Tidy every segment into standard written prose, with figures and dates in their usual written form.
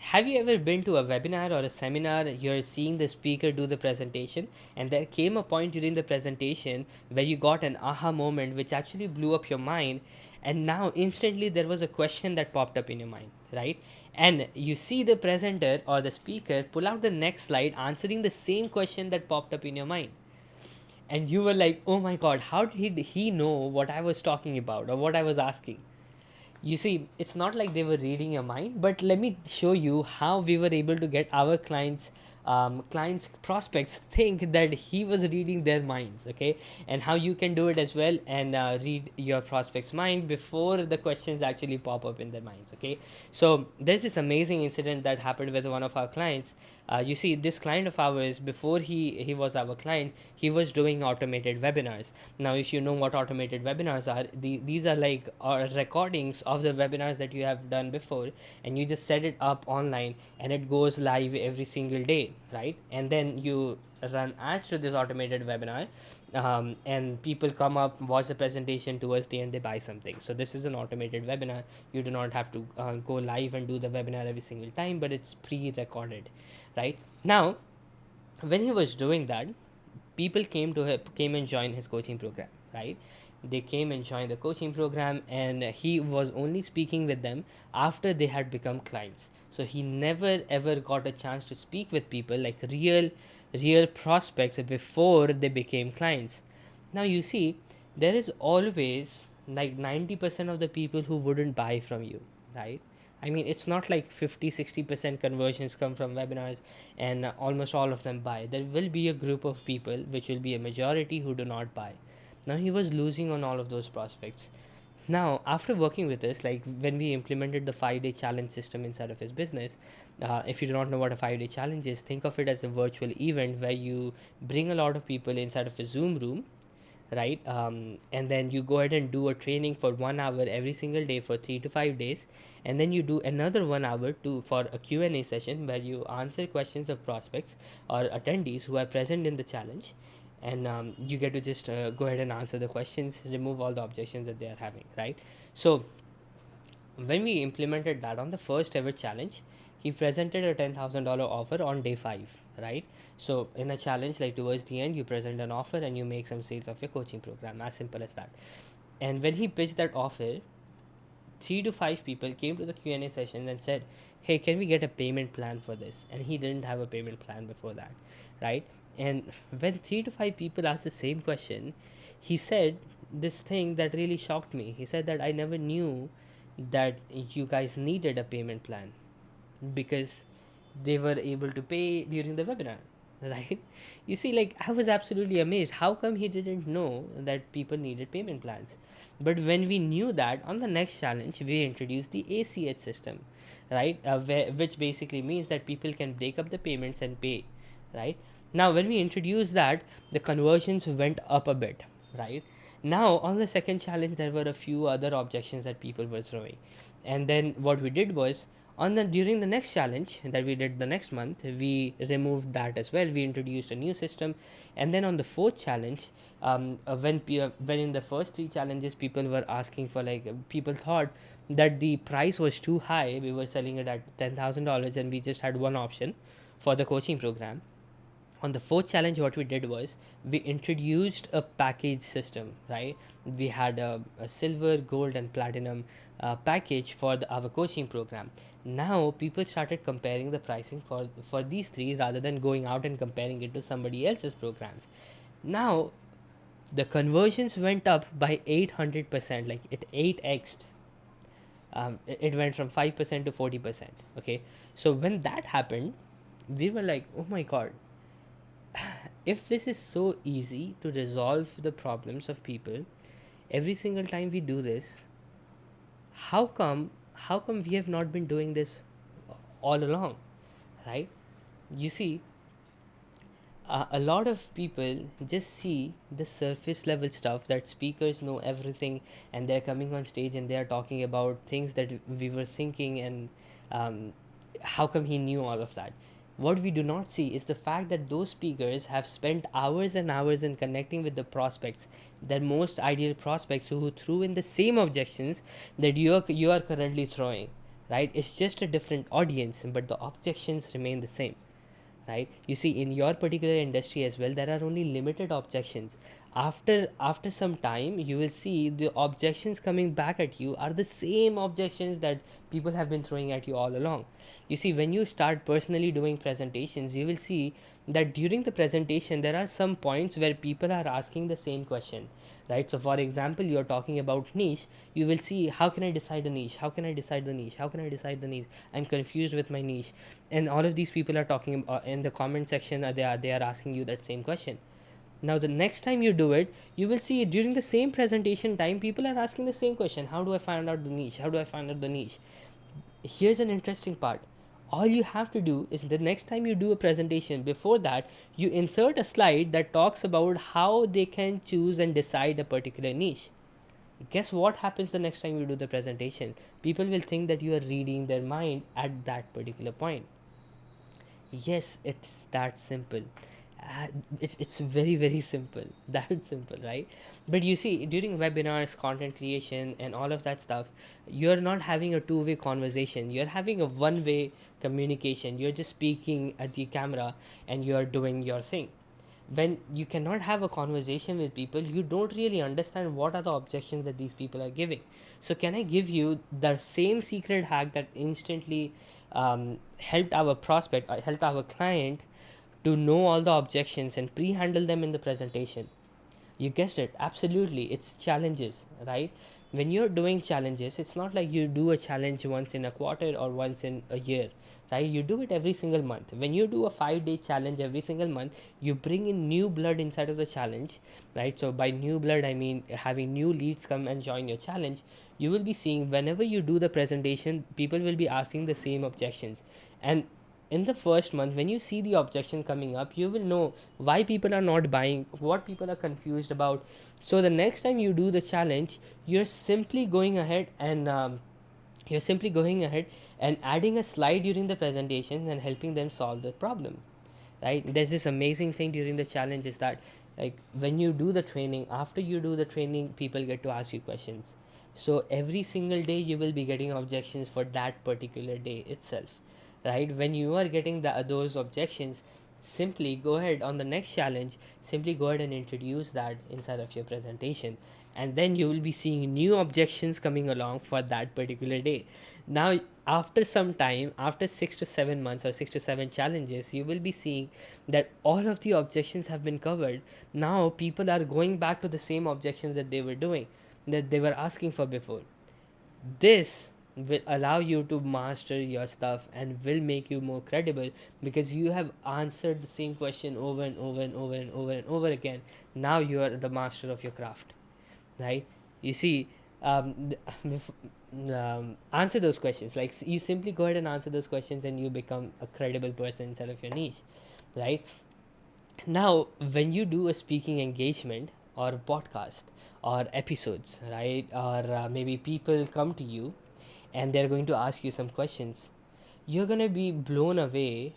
Have you ever been to a webinar or a seminar? You're seeing the speaker do the presentation, and there came a point during the presentation where you got an aha moment which actually blew up your mind, and now instantly there was a question that popped up in your mind, right? And you see the presenter or the speaker pull out the next slide answering the same question that popped up in your mind, and you were like, oh my god, how did he know what I was talking about or what I was asking? You see, it's not like they were reading your mind, but let me show you how we were able to get our clients prospects think that he was reading their minds. Okay, and how you can do it as well and read your prospects mind before the questions actually pop up in their minds. Okay, so there's this amazing incident that happened with one of our clients. You see, this client of ours, before he was our client, he was doing automated webinars. Now, if you know what automated webinars are, these are like recordings of the webinars that you have done before, and you just set it up online and it goes live every single day, right? And then you run ads to this automated webinar, and people come up, watch the presentation, towards the end they buy something. So this is an automated webinar. You do not have to go live and do the webinar every single time, but it's pre-recorded, right? Now, when he was doing that, people came and joined his coaching program, right? They came and joined the coaching program, and he was only speaking with them after they had become clients. So he never ever got a chance to speak with people like real prospects before they became clients. Now you see, there is always like 90% of the people who wouldn't buy from you, right? I mean, it's not like 50-60% conversions come from webinars and almost all of them buy. There will be a group of people, which will be a majority, who do not buy. Now, he was losing on all of those prospects. Now, after working with us, like when we implemented the 5-day challenge system inside of his business, if you do not know what a 5-day challenge is, think of it as a virtual event where you bring a lot of people inside of a Zoom room, right? And then you go ahead and do a training for 1 hour every single day for 3 to 5 days, and then you do another 1 hour for a Q&A session where you answer questions of prospects or attendees who are present in the challenge, and you get to just go ahead and answer the questions, remove all the objections that they are having, right? So when we implemented that on the first ever challenge, he presented a $10,000 offer on day 5, right? So in a challenge, like towards the end, you present an offer and you make some sales of your coaching program, as simple as that. And when he pitched that offer, 3 to 5 people came to the Q&A session and said, hey, can we get a payment plan for this? And he didn't have a payment plan before that, right? And when 3 to 5 people asked the same question, he said this thing that really shocked me. He said that I never knew that you guys needed a payment plan because they were able to pay during the webinar, right? You see, like, I was absolutely amazed. How come he didn't know that people needed payment plans? But when we knew that, on the next challenge we introduced the ACH system, right? Which basically means that people can break up the payments and pay, right? Now when we introduced that, the conversions went up a bit, right? Now on the second challenge there were a few other objections that people were throwing, and then what we did was, during the next challenge that we did the next month, we removed that as well. We introduced a new system, and then on the fourth challenge, when in the first 3 challenges people were asking for, like, people thought that the price was too high. We were selling it at $10,000 and we just had one option for the coaching program. On the fourth challenge, what we did was we introduced a package system, right? We had a silver, gold, and platinum package for our coaching program. Now people started comparing the pricing for these three rather than going out and comparing it to somebody else's programs. Now the conversions went up by 800%, like it 8x'd. It went from 5% to 40%. Okay, so when that happened, we were like, oh my god, if this is so easy to resolve the problems of people every single time we do this, how come we have not been doing this all along, right? You see, a lot of people just see the surface level stuff, that speakers know everything and they're coming on stage and they're talking about things that we were thinking, and how come he knew all of that. What we do not see is the fact that those speakers have spent hours and hours in connecting with the prospects, their most ideal prospects, who threw in the same objections that you are currently throwing, right? It's just a different audience, but the objections remain the same, right? You see, in your particular industry as well, there are only limited objections. After some time, you will see the objections coming back at you are the same objections that people have been throwing at you all along. You see, when you start personally doing presentations, you will see that during the presentation there are some points where people are asking the same question, right? So for example, you're talking about niche, you will see, how can I decide a niche, how can I decide the niche, how can I decide the niche, I'm confused with my niche. And all of these people are talking in the comment section, they are asking you that same question. Now the next time you do it, you will see during the same presentation time, people are asking the same question, how do I find out the niche, how do I find out the niche. Here's an interesting part. All you have to do is, the next time you do a presentation, before that you insert a slide that talks about how they can choose and decide a particular niche. Guess what happens the next time you do the presentation? People will think that you are reading their mind at that particular point. Yes, it's that simple. It's very very simple. That simple, right? But you see, during webinars, content creation, and all of that stuff, you're not having a two-way conversation, you're having a one-way communication. You're just speaking at the camera and you're doing your thing. When you cannot have a conversation with people, you don't really understand what are the objections that these people are giving. So can I give you the same secret hack that instantly helped our prospect, helped our client to know all the objections and pre-handle them in the presentation? You guessed it, absolutely. It's challenges, right? When you're doing challenges, it's not like you do a challenge once in a quarter or once in a year, right? You do it every single month. When you do a 5-day challenge every single month, you bring in new blood inside of the challenge, right? So by new blood, I mean having new leads come and join your challenge. You will be seeing, whenever you do the presentation, people will be asking the same objections. And in the first month, when you see the objection coming up, you will know why people are not buying, what people are confused about. So the next time you do the challenge, you're simply going ahead and adding a slide during the presentation and helping them solve the problem, right? There's this amazing thing during the challenge is that, like, when you do the training, after you do the training, people get to ask you questions. So every single day you will be getting objections for that particular day itself, right? When you are getting those objections, simply go ahead on the next challenge, simply go ahead and introduce that inside of your presentation, and then you will be seeing new objections coming along for that particular day. Now after some time, after 6 to 7 months or 6 to 7 challenges, you will be seeing that all of the objections have been covered. Now people are going back to the same objections that they were doing, that they were asking for before. This will allow you to master your stuff and will make you more credible, because you have answered the same question over and over and over and over and over again. Now you are the master of your craft, right? You see, um, answer those questions. Like, you simply go ahead and answer those questions and you become a credible person inside of your niche, right? Now when you do a speaking engagement or a podcast or episodes, right, or maybe people come to you and they're going to ask you some questions, you're going to be blown away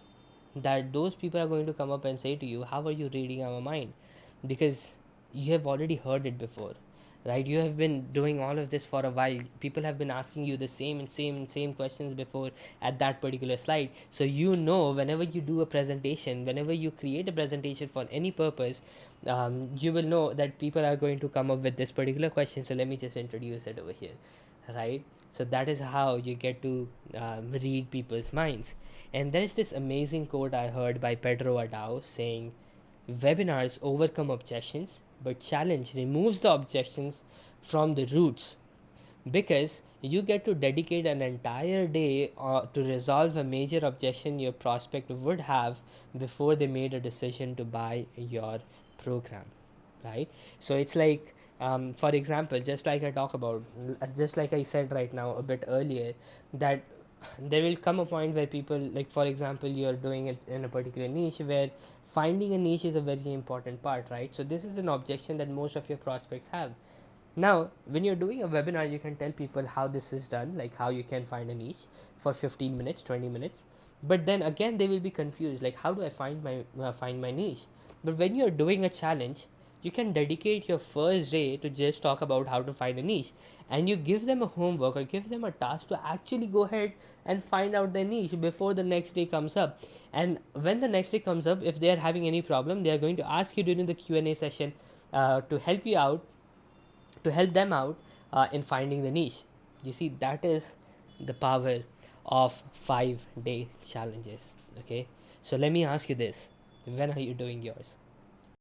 that those people are going to come up and say to you, how are you reading our mind? Because you have already heard it before, right? You have been doing all of this for a while. People have been asking you the same questions before at that particular slide. So you know, whenever you do a presentation, whenever you create a presentation for any purpose, you will know that people are going to come up with this particular question, so let me just introduce it over here, right? So that is how you get to read people's minds. And there is this amazing quote I heard by Pedro Adao saying, webinars overcome objections, but challenge removes the objections from the roots, because you get to dedicate an entire day to resolve a major objection your prospect would have before they made a decision to buy your program, right? So it's like, for example, just like I talk about, just like I said right now a bit earlier, that there will come a point where people, like, for example, you're doing it in a particular niche where finding a niche is a very important part, right? So this is an objection that most of your prospects have. Now when you're doing a webinar, you can tell people how this is done, like how you can find a niche for 15 minutes, 20 minutes, but then again they will be confused, like, how do I find my niche? But when you're doing a challenge, You can dedicate your first day to just talk about how to find a niche, and you give them a homework or give them a task to actually go ahead and find out their niche before the next day comes up. And when the next day comes up, if they are having any problem, they are going to ask you during the Q&A session to help you out, to help them out in finding the niche. You see, that is the power of 5-day challenges. Okay, so let me ask you this: when are you doing yours?